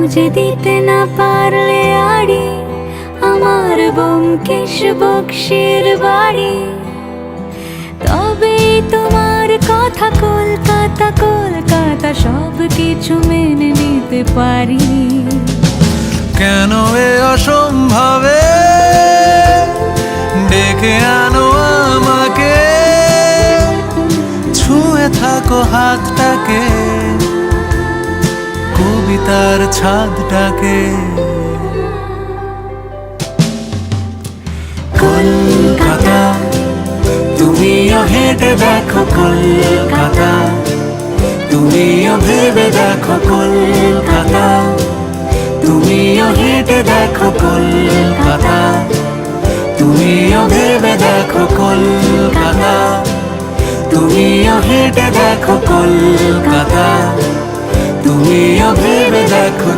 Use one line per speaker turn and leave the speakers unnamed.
বুঝে দিতে না পারলে আড়ি আমার ব্যোমকেশ বক্সির বাড়ি, তবে তোমার কথা কলকাতা কলকাতা সব কিছু মেনে নিতে পারি।
কেন এ অসম্ভবে ডেকে আনো আমাকে, ছুঁয়ে থাকো হাতটাকে, কবিতার ছাদটাকে। কলকাতা তুমিও হেঁটে দেখো কলকাতা, তুমিও ভেবে দেখো কলকাতা, তুমিও হেঁটে দেখো কলকাতা, তুমিও ভেবে দেখো কলকাতা, তুমিও হেঁটে দেখো কলকাতা, তুমিও ভেবে দেখো।